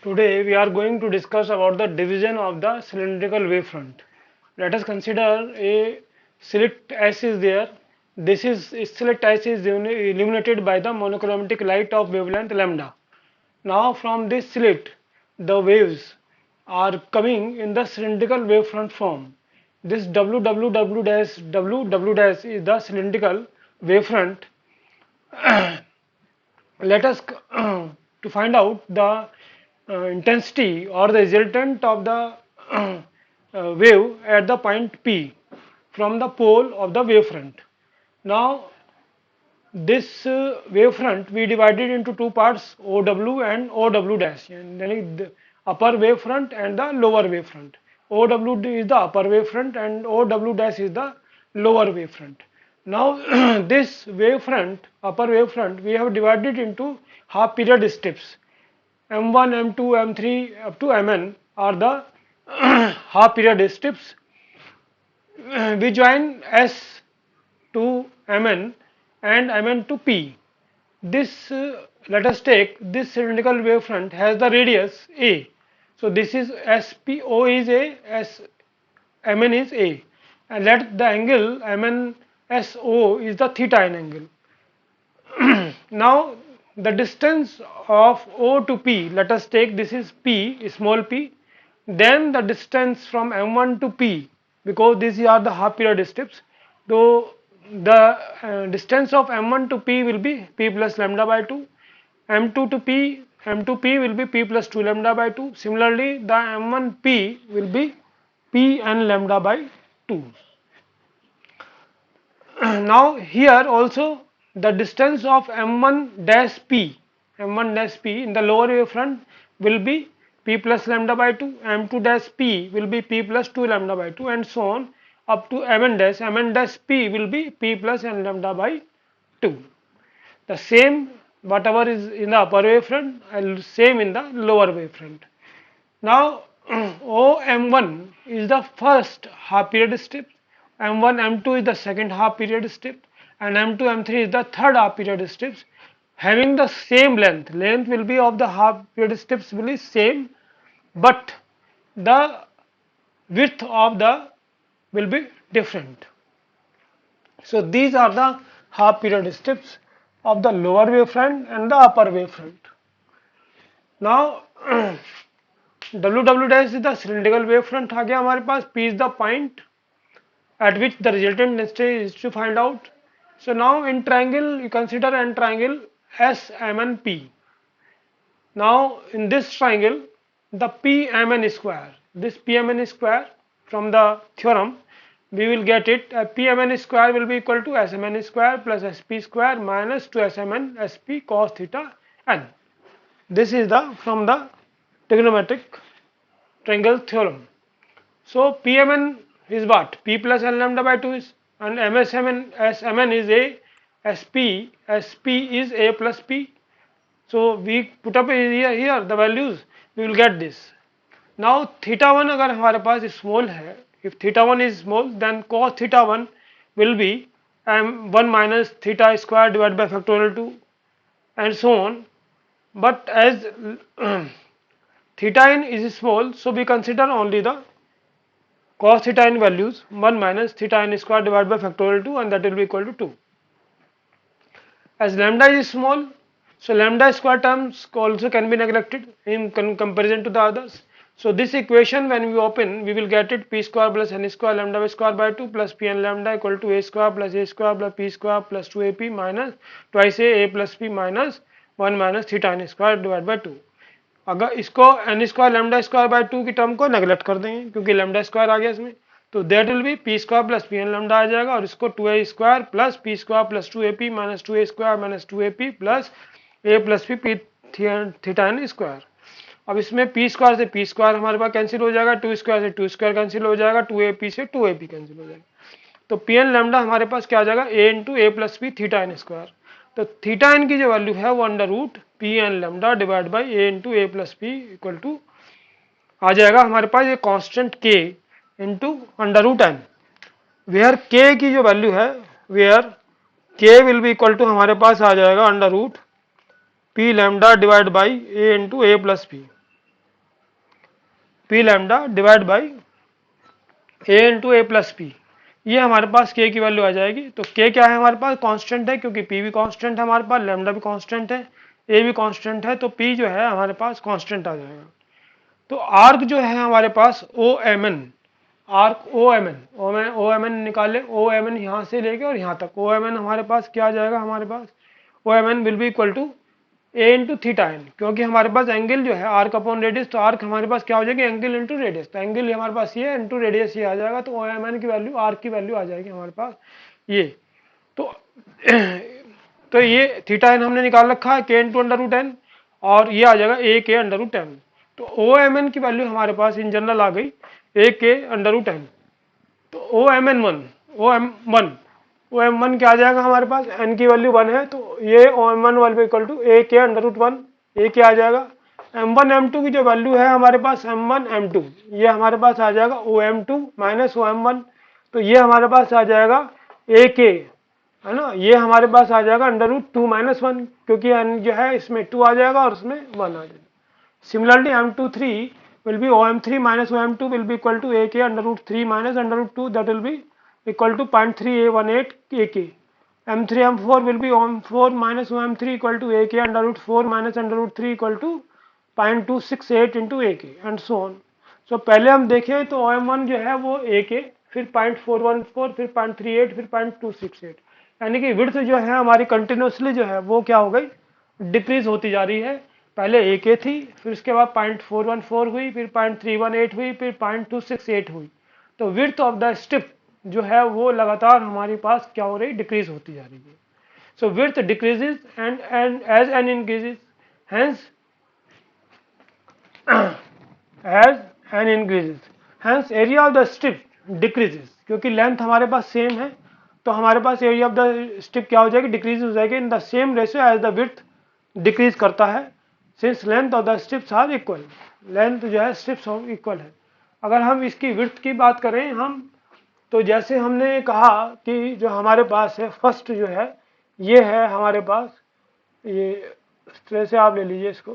Today we are going to discuss about the division of the cylindrical wavefront. Let us consider a slit S is there. This slit S is illuminated by the monochromatic light of wavelength lambda. Now from this slit, the waves are coming in the cylindrical wavefront form. This WWW dash WW dash is the cylindrical wavefront. Let us to find out the intensity or the resultant of the wave at the point P from the pole of the wavefront. Now this wavefront we divided into two parts, OW and OW dash, and then the upper wavefront and the lower wavefront. OW is the upper wavefront and OW dash is the lower wavefront. Now this wavefront, upper wavefront, we have divided into half period strips. M1, M2, M3 up to Mn are the half period strips. We join S to Mn and Mn to P. This let us take this cylindrical wavefront has the radius A. So this is SPO is A, Mn is A, and let the angle MNSO is the theta angle. Now the distance of O to P, let us take this is P, small p, then the distance from M1 to P, because these are the half period strips, so the distance of M1 to P will be P plus lambda by 2, M2 to P, M2P will be P plus 2 lambda by 2, similarly the M1P will be P n lambda by 2. Now here also the distance of M1 dash P in the lower wavefront will be P plus lambda by 2, M2 dash P will be P plus 2 lambda by 2, and so on up to Mn dash P will be P plus n lambda by 2. The same whatever is in the upper wavefront and same in the lower wavefront. Now OM1 is the first half period strip, M1, M2 is the second half period strip, and M2, M3 is the third half period strips having the same length. Length will be of the half period strips will be same, but the width of the will be different. So these are the half period strips of the lower wavefront and the upper wavefront. Now WW dash is the cylindrical wavefront आ गया हमारे पास, P is the point at which the resultant density is to find out. So now in triangle you consider an triangle SMNP. Now in this triangle the PMN square, this PMN square from the theorem we will get it, PMN square will be equal to SMN square plus SP square minus 2SMN SP cos theta n. This is the from the trigonometric triangle theorem. So PMN is what? P plus n lambda by 2 is, and SMN is A, SP is A plus P. So we put up here the values, we will get this. Now theta 1 अगर हमारे पास small है, if theta 1 is small, then cos theta 1 will be 1 minus theta square divided by factorial 2 and so on. But as theta n is small, so we consider only the cos theta n values, 1 minus theta n square divided by factorial 2, and that will be equal to 2. As lambda is small, so lambda square terms also can be neglected in comparison to the others. So this equation when we open, we will get it P square plus n square lambda square by 2 plus P n lambda equal to A square plus P square plus 2AP minus twice A plus P minus 1 minus theta n square divided by 2. अगर इसको n square lambda square by 2 की term को neglect कर देंगे क्योंकि lambda square आ गया इसमें, तो that will be P square plus P N lambda आ जाएगा, और इसको 2a square plus P square plus 2ap minus 2a square minus 2ap plus a plus P theta N square. अब इसमें पी स्क्वायर से पी स्क्वायर हमारे पास cancel हो जाएगा, 2 स्क्वायर से 2 स्क्वायर कैंसिल हो जाएगा, 2ap से 2ap कैंसिल हो जाएगा, तो पी एन लैम्डा हमारे पास क्या आ जाएगा a into A plus P theta N square. तो थीटा एन की जो वैल्यू है वो under root P N lambda divide by A into A plus P equal to आ जाएगा हमारे पास ये कांस्टेंट के into under root N, where K की जो वैल्यू है, वेयर के विल बी इक्वल टू हमारे पास आ जाएगा under root p lambda divide by A into A plus p. P lambda divide by A into A plus p, ये हमारे पास के की वैल्यू आ जाएगी। तो के क्या है हमारे पास, कांस्टेंट है, क्योंकि पी भी कांस्टेंट है हमारे पास, लैम्डा भी कांस्टेंट है, ए भी कांस्टेंट है, तो पी जो है हमारे पास कांस्टेंट आ जाएगा। तो आर्क जो है हमारे पास O M N, arc O M N, O M N निकाले, ओ एम एन यहाँ से लेके और यहाँ तक, ओ एम एन हमारे पास क्या आ जाएगा, हमारे पास O M N will be equal to A into theta N, क्योंकि हमारे पास एंगल जो है आर्क अपॉन रेडियस, तो आर्क हमारे पास क्या हो जाएगी, एंगल इंटू रेडियस, तो एंगल हमारे पास ये इंटू रेडियस ये आ जाएगा, तो ओ एम एन की वैल्यू, आर्क की वैल्यू आ जाएगी हमारे पास ये। तो तो ये थीटा एन हमने निकाल रखा है, के इंटू अंडर रूट एन, और ये आ जाएगा ए के अंडर रूट एन। तो ओ एम एन की वैल्यू हमारे पास इन जनरल आ गई ए के अंडर रूट एन। तो O M N one, O M one क्या आ जाएगा हमारे पास, एन की वैल्यू 1 है, तो ये O M one value equal to A के अंडर रूट 1, ए क्या आ जाएगा, m1 m2 की जो वैल्यू है हमारे पास m1 m2, ये हमारे पास आ जाएगा O M two minus O M one, तो ये हमारे पास आ जाएगा ए के, है ना, ये हमारे पास आ जाएगा अंडर रूट 2 माइनस 1, क्योंकि n जो है इसमें 2 आ जाएगा और इसमें 1 आ जाएगा। Similarly, m23 will be OM3 minus OM2 will be equal to AK under root 3 minus under root 2, that will be equal to 0.3818 AK. M3 M4 will be OM4 minus OM3 equal to AK under root 4 minus under root 3 equal to 0.268 into AK and so on. So पहले हम देखें तो OM1 जो है वो AK, फिर 0.414, फिर 0.38, फिर 0.268, यानी कि विड्थ जो है हमारी कंटिन्यूसली जो है वो क्या हो गई, डिक्रीज होती जा रही है। पहले ए के थी, फिर उसके बाद 0.414 हुई, फिर 0.318 हुई, फिर 0.268 हुई। तो विड्थ ऑफ द स्ट्रिप जो है वो लगातार हमारे पास क्या हो रही, डिक्रीज होती जा रही है। So width decreases and as N increases, hence as N increases, hence area of the strip decreases, क्योंकि लेंथ हमारे पास सेम है, तो हमारे पास एरिया ऑफ द स्ट्रिप क्या हो जाएगी, डिक्रीज हो जाएगी in the same ratio as the width decrease करता है। Since length of the strips are equal, length जो है स्ट्रिप्स इक्वल है। अगर हम इसकी विड्थ की बात करें हम, तो जैसे हमने कहा कि जो हमारे पास है फर्स्ट जो है ये है हमारे पास, ये इस तरह से आप ले लीजिए इसको,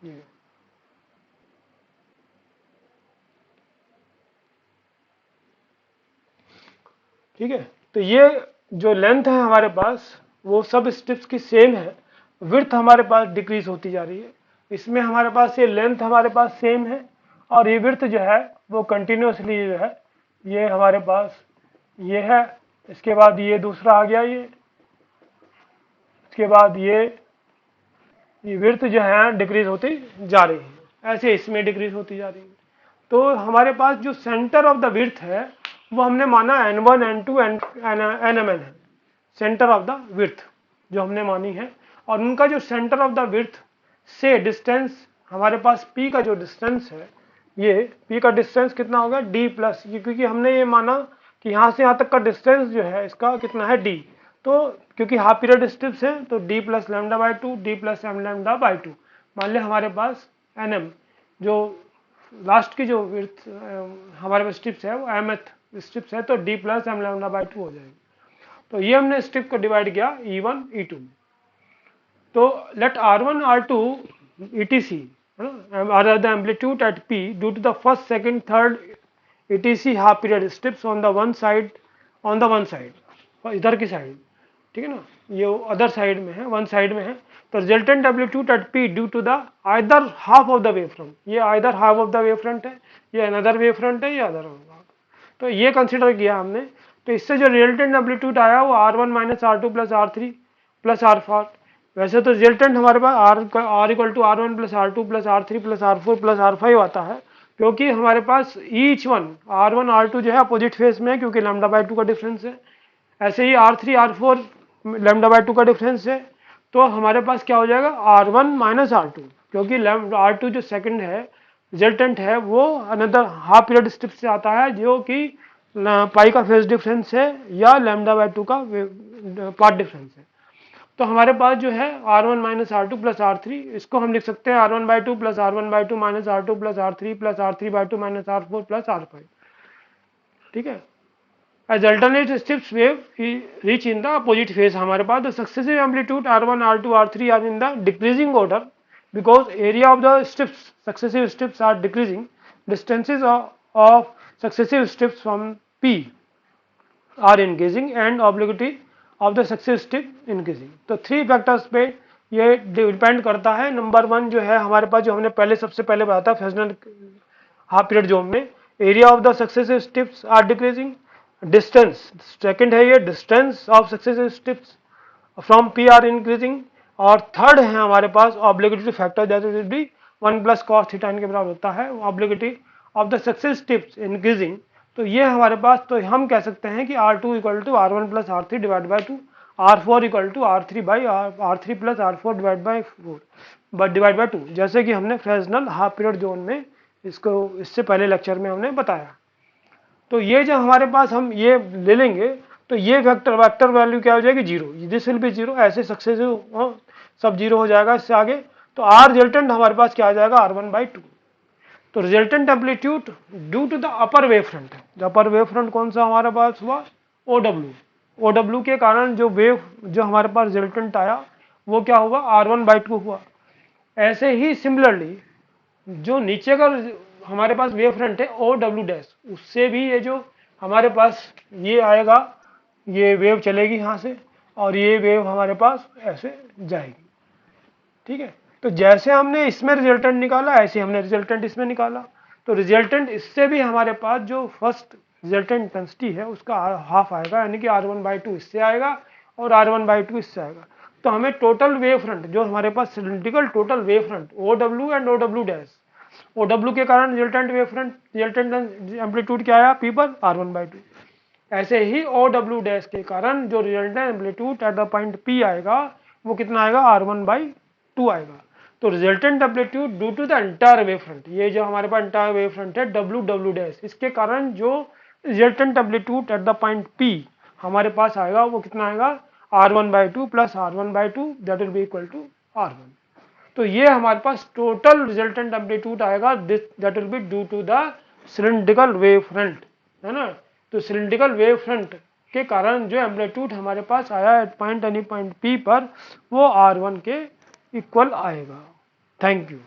ये ठीक है। तो ये जो लेंथ है हमारे पास वो सब स्ट्रिप्स की सेम है, विड्थ हमारे पास डिक्रीज होती जा रही है। इसमें हमारे पास ये लेंथ हमारे पास सेम है और ये विड्थ जो है वो कंटिन्यूसली जो है ये हमारे पास ये है, इसके बाद ये दूसरा आ गया, ये इसके बाद ये विड्थ जो है डिक्रीज होती जा रही है, ऐसे इसमें डिक्रीज होती जा रही है। तो हमारे पास जो सेंटर ऑफ द विड्थ है वो हमने माना n1 n2 nmn है, सेंटर ऑफ द विड्थ जो हमने मानी है, और उनका जो सेंटर ऑफ द विड्थ से डिस्टेंस हमारे पास p का जो डिस्टेंस है, ये p का डिस्टेंस कितना होगा d प्लस, क्योंकि हमने ये माना कि यहाँ से यहाँ तक का डिस्टेंस जो है इसका कितना है d, तो क्योंकि हाफ पीरियड स्ट्रिप्स है तो d plus lambda by 2, d plus m lambda by 2, मान लिया हमारे पास nm, जो लास्ट की जो विड्थ हमारे पास स्ट्रिप्स है वो mth स्ट्रिप्स है, तो d plus m lambda by 2 हो जाएगी। तो ये हमने स्ट्रिप को डिवाइड किया E1 E2। तो late R1 R2 etc are the amplitude at P due to the first second third etc half period strips on the one side, इधर की साइड, ठीक है ना, ये अदर साइड में है, वन साइड में है। तो resultant amplitude at P due to the either half of the wave front, ये either half of the wave front है, ये अनदर वेव फ्रंट है, ये अदर, तो ये कंसिडर किया हमने। तो इससे जो रिजल्टेंट एम्पलीट्यूड आया वो R1 minus R2 plus R3 plus R4, वैसे तो रिजल्टेंट हमारे पास R equal to R1 plus R2 plus R3 plus R4 plus R5 आता है, क्योंकि हमारे पास ईच वन R1 R2 जो है अपोजिट फेस में है, क्योंकि लैम्डा बाई 2 का डिफरेंस है, ऐसे ही R3 R4 लैम्डा बाई 2 का डिफरेंस है। तो हमारे पास क्या हो जाएगा R1 माइनस R2, क्योंकि R2 जो सेकंड है रिजल्टेंट है वो अनदर हाफ पीरियड स्ट्रिप से आता है, जो कि पाई का फेज डिफरेंस है या लैम्डा बाई 2 का पार्ट डिफरेंस है। तो हमारे पास जो है R1 minus R2 plus R3, इसको हम लिख सकते हैं R1 by 2 plus R1 by 2 minus R2 plus R3 plus R3 by 2 minus R4 plus R5, ठीक है। As alternate strips wave reach in the opposite phase, हमारे पास the successive amplitude R1, R2, R3 are in the decreasing order because area of the strips, successive strips are decreasing distances of successive steps from P are increasing and obliquity of the successive step increasing. तो 3 factors पे ये depend करता है. Number 1 जो है हमारे पास, जो हमने पहले सबसे पहले बताया था फ्रेस्नेल हाफ पीरियड जोन में, area of the successive steps are decreasing. Distance second है, ये distance of successive steps from P are increasing. और थर्ड है हमारे पास obligatory factor, that will be 1 plus cos theta के बराबर होता है. Obligatory of the successive steps increasing. तो ये हमारे पास, तो हम कह सकते हैं कि R2 equal to R1 plus R3 divide by 2, R4 equal to R3 by R3 plus R4 divide by 4 divide by 2, जैसे कि हमने फ्रेस्नेल हाफ पीरियड जोन में इसको इससे पहले लेक्चर में हमने बताया. तो ये जो हमारे पास हम ये ले लेंगे, तो ये वेक्टर वैल्यू क्या हो जाएगी, zero. This will be zero. ऐसे सक्सेसिव सब जीरो हो जाएगा इससे आगे. तो आर रिजल्टेंट हमारे पास क्या आ जाएगा, R1 बाई 2. तो resultant amplitude due to the upper wave front. Upper wave front कौन सा हमारे पास हुआ, OW. OW के कारण जो वेव जो हमारे पास रिजल्टेंट आया वो क्या हुआ, R1 बाई 2 हुआ. ऐसे ही सिमिलरली जो नीचे का हमारे पास वेव फ्रंट है OW डैश, उससे भी ये जो हमारे पास ये आएगा, ये वेव चलेगी यहाँ से और ये वेव हमारे पास ऐसे जाएगी. ठीक है. तो जैसे हमने इसमें रिजल्टेंट निकाला, ऐसे हमने रिजल्टेंट इसमें निकाला. तो रिजल्टेंट इससे भी हमारे पास जो फर्स्ट रिजल्टेंट इंटेंसिटी है उसका हाफ आएगा, यानी कि R1 बाई 2 इससे आएगा और R1 बाई 2 इससे आएगा. तो हमें टोटल वेव फ्रंट जो हमारे पास cylindrical total wave front OW and OW dash, OW के कारण resultant wave front resultant amplitude क्या आया, P पर R1 बाई 2. ऐसे ही OW डैश के कारण जो resultant amplitude at the point P आएगा वो कितना आएगा, R1 बाई 2 आएगा. तो resultant amplitude due to the entire wave front, ये जो हमारे पास एंटायर वेव फ्रंट है WW डैश, इसके कारण जो resultant amplitude at the point P हमारे पास आएगा वो कितना आएगा, R1 by 2 plus R1 by 2, that will be equal to R1. तो ये हमारे पास टोटल रिजल्टेंट एम्पलीट्यूड आएगा, that will be due to the cylindrical wave front, है ना. तो सिलिंड्रिकल वेव फ्रंट के कारण जो एम्पलीट्यूड हमारे पास आया at point any point P पर वो R1 के इक्वल आएगा. Thank you.